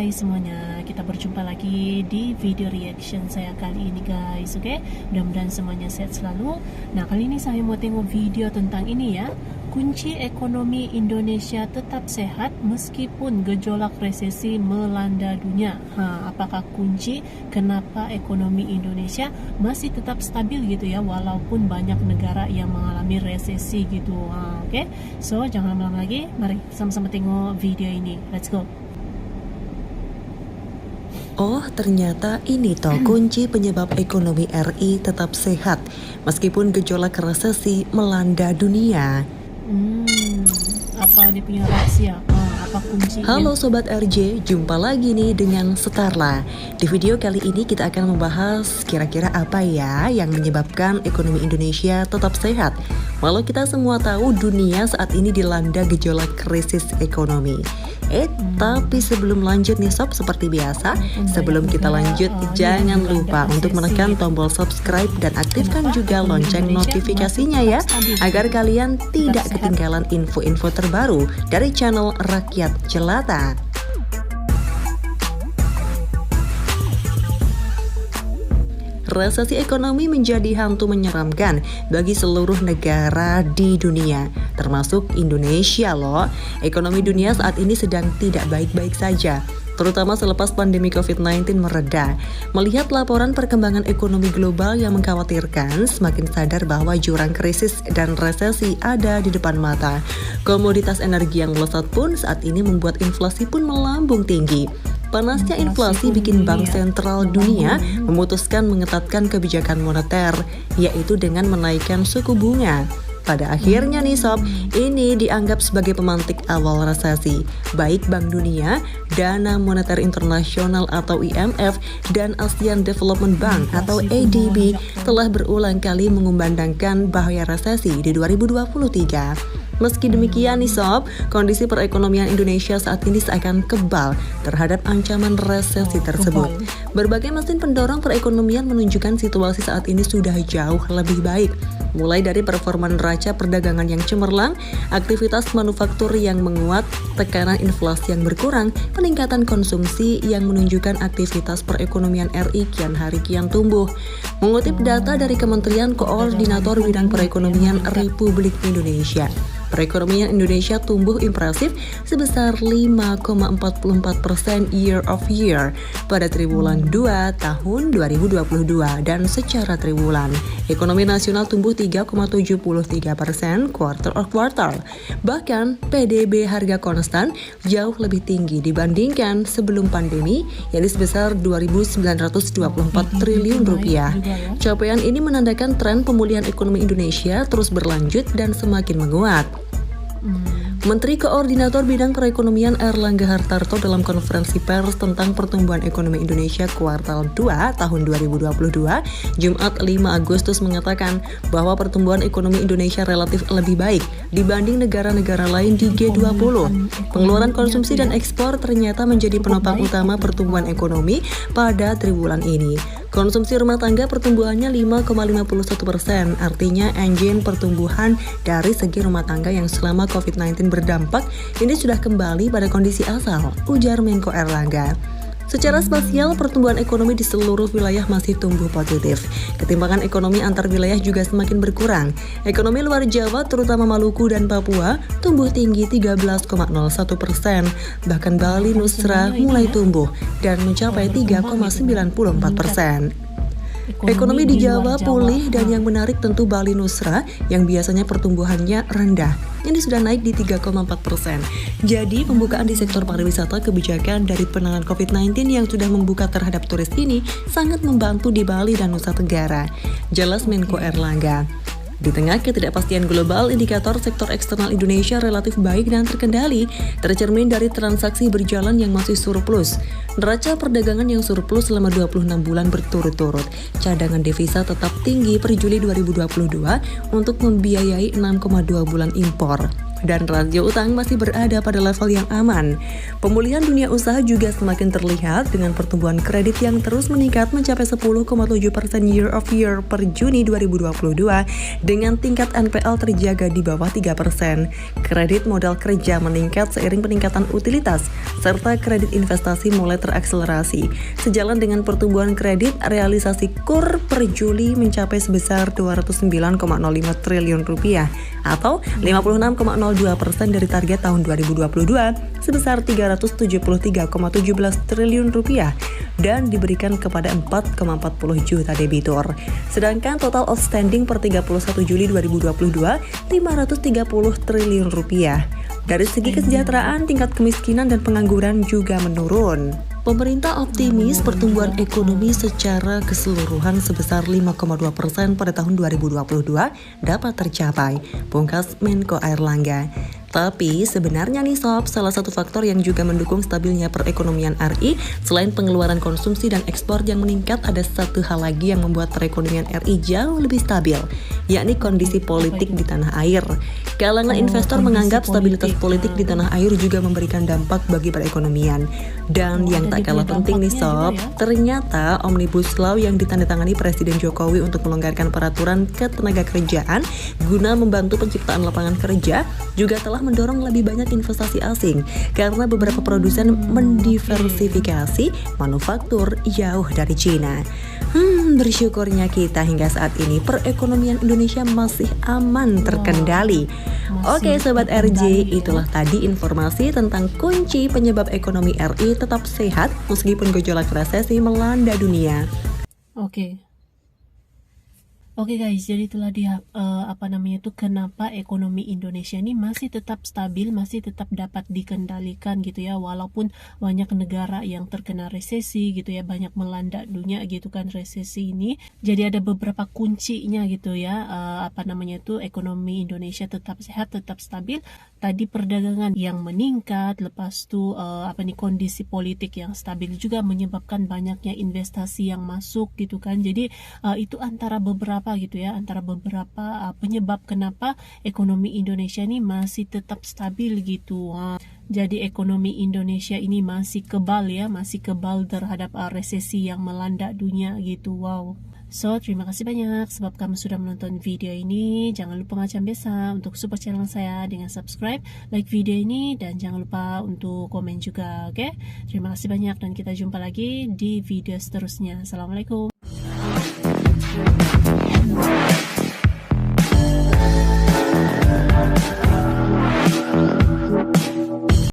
Hai semuanya, kita berjumpa lagi di video reaction saya kali ini guys. Oke, mudah-mudahan semuanya sehat selalu. Nah, kali ini saya mau tengok video tentang ini ya, kunci ekonomi Indonesia tetap sehat meskipun gejolak resesi melanda dunia. Apakah kunci kenapa ekonomi Indonesia masih tetap stabil gitu ya, walaupun banyak negara yang mengalami resesi gitu. Oke, so jangan lama lagi, mari sama-sama tengok video ini. Let's go. Oh, ternyata ini toh kunci penyebab ekonomi RI tetap sehat meskipun gejolak resesi melanda dunia. Apa dia punya rahasia? Apa kuncinya? Halo Sobat RJ, jumpa lagi nih dengan Starla. Di video kali ini kita akan membahas kira-kira apa ya yang menyebabkan ekonomi Indonesia tetap sehat. Walau kita semua tahu dunia saat ini dilanda gejolak krisis ekonomi. Tapi sebelum lanjut nih sob, seperti biasa, sebelum kita lanjut jangan lupa untuk menekan tombol subscribe dan aktifkan juga lonceng notifikasinya ya, agar kalian tidak ketinggalan info-info terbaru dari channel Rakyat Jelata. Resesi ekonomi menjadi hantu menyeramkan bagi seluruh negara di dunia, termasuk Indonesia loh. Ekonomi dunia saat ini sedang tidak baik-baik saja, terutama selepas pandemi COVID-19 mereda. Melihat laporan perkembangan ekonomi global yang mengkhawatirkan, semakin sadar bahwa jurang krisis dan resesi ada di depan mata. Komoditas energi yang melesat pun saat ini membuat inflasi pun melambung tinggi. Panasnya inflasi bikin Bank Sentral Dunia memutuskan mengetatkan kebijakan moneter, yaitu dengan menaikkan suku bunga. Pada akhirnya nih sob, ini dianggap sebagai pemantik awal resesi. Baik Bank Dunia, Dana Moneter Internasional atau IMF, dan ASEAN Development Bank atau ADB telah berulang kali mengumandangkan bahaya resesi di 2023. Meski demikian nih sob, kondisi perekonomian Indonesia saat ini seakan kebal terhadap ancaman resesi tersebut. Berbagai mesin pendorong perekonomian menunjukkan situasi saat ini sudah jauh lebih baik. Mulai dari performa neraca perdagangan yang cemerlang, aktivitas manufaktur yang menguat, tekanan inflasi yang berkurang, peningkatan konsumsi yang menunjukkan aktivitas perekonomian RI kian hari kian tumbuh. Mengutip data dari Kementerian Koordinator Bidang Perekonomian Republik Indonesia, perekonomian Indonesia tumbuh impresif sebesar 5,44% year of year pada triwulan 2 tahun 2022, dan secara triwulan ekonomi nasional tumbuh 3,73% quarter on quarter. Bahkan PDB harga konstan jauh lebih tinggi dibandingkan sebelum pandemi, yakni sebesar 2.924 triliun rupiah. Capaian ini menandakan tren pemulihan ekonomi Indonesia terus berlanjut dan semakin menguat. Menteri Koordinator Bidang Perekonomian Airlangga Hartarto dalam konferensi pers tentang pertumbuhan ekonomi Indonesia kuartal 2 tahun 2022, Jumat 5 Agustus mengatakan bahwa pertumbuhan ekonomi Indonesia relatif lebih baik dibanding negara-negara lain di G20. Pengeluaran konsumsi dan ekspor ternyata menjadi penopang utama pertumbuhan ekonomi pada triwulan ini. Konsumsi rumah tangga pertumbuhannya 5,51%, artinya engine pertumbuhan dari segi rumah tangga yang selama COVID-19 berdampak ini sudah kembali pada kondisi asal, ujar Menko Airlangga. Secara spasial, pertumbuhan ekonomi di seluruh wilayah masih tumbuh positif. Ketimpangan ekonomi antar wilayah juga semakin berkurang. Ekonomi luar Jawa, terutama Maluku dan Papua, tumbuh tinggi 13,01%. Bahkan Bali, Nusra mulai tumbuh dan mencapai 3,94%. Ekonomi di Jawa pulih, dan yang menarik tentu Bali Nusra yang biasanya pertumbuhannya rendah. Ini sudah naik di 3,4%. Jadi pembukaan di sektor pariwisata, kebijakan dari penanganan COVID-19 yang sudah membuka terhadap turis ini sangat membantu di Bali dan Nusa Tenggara, jelas Menko Airlangga. Di tengah ketidakpastian global, indikator sektor eksternal Indonesia relatif baik dan terkendali, tercermin dari transaksi berjalan yang masih surplus, neraca perdagangan yang surplus selama 26 bulan berturut-turut, cadangan devisa tetap tinggi per Juli 2022 untuk membiayai 6,2 bulan impor. dan rasio utang masih berada pada level yang aman. Pemulihan dunia usaha juga semakin terlihat dengan pertumbuhan kredit yang terus meningkat mencapai 10,7% year of year per Juni 2022 dengan tingkat NPL terjaga di bawah 3%. Kredit modal kerja meningkat seiring peningkatan utilitas serta kredit investasi mulai terakselerasi. Sejalan dengan pertumbuhan kredit, realisasi KUR per Juli mencapai sebesar 209,05 triliun rupiah atau 56,02% dari target tahun 2022 sebesar 373,17 triliun rupiah dan diberikan kepada 4,40 juta debitur. Sedangkan total outstanding per 31 Juli 2022 530 triliun rupiah. Dari segi kesejahteraan, tingkat kemiskinan dan pengangguran juga menurun. Pemerintah optimis pertumbuhan ekonomi secara keseluruhan sebesar 5,2% pada tahun 2022 dapat tercapai, pungkas Menko Airlangga. Tapi sebenarnya nih sob, salah satu faktor yang juga mendukung stabilnya perekonomian RI selain pengeluaran konsumsi dan ekspor yang meningkat, ada satu hal lagi yang membuat perekonomian RI jauh lebih stabil, yakni kondisi politik di tanah air. Kalangan investor menganggap stabilitas politik di tanah air juga memberikan dampak bagi perekonomian. Dan yang tak kalah penting nih sob, ternyata Omnibus Law yang ditandatangani Presiden Jokowi untuk melonggarkan peraturan ketenagakerjaan guna membantu penciptaan lapangan kerja juga telah mendorong lebih banyak investasi asing karena beberapa produsen mendiversifikasi manufaktur jauh dari Cina. Bersyukurnya kita hingga saat ini perekonomian Indonesia masih aman terkendali. Oke Sobat RJ, itulah tadi informasi tentang kunci penyebab ekonomi RI tetap sehat meskipun gejolak resesi melanda dunia. Oke guys, jadi itulah dia kenapa ekonomi Indonesia ini masih tetap stabil, masih tetap dapat dikendalikan gitu ya, walaupun banyak negara yang terkena resesi gitu ya, banyak melanda dunia gitu kan resesi ini. Jadi ada beberapa kuncinya gitu ya, ekonomi Indonesia tetap sehat, tetap stabil. Tadi perdagangan yang meningkat, lepas itu kondisi politik yang stabil juga menyebabkan banyaknya investasi yang masuk gitu kan. Jadi itu antara beberapa penyebab kenapa ekonomi Indonesia ini masih tetap stabil gitu. Jadi ekonomi Indonesia ini masih kebal terhadap resesi yang melanda dunia gitu. Wow. So, terima kasih banyak sebab kamu sudah menonton video ini. Jangan lupa macam biasa untuk support channel saya dengan subscribe, like video ini, dan jangan lupa untuk komen juga, oke? Terima kasih banyak dan kita jumpa lagi di video seterusnya. Assalamualaikum.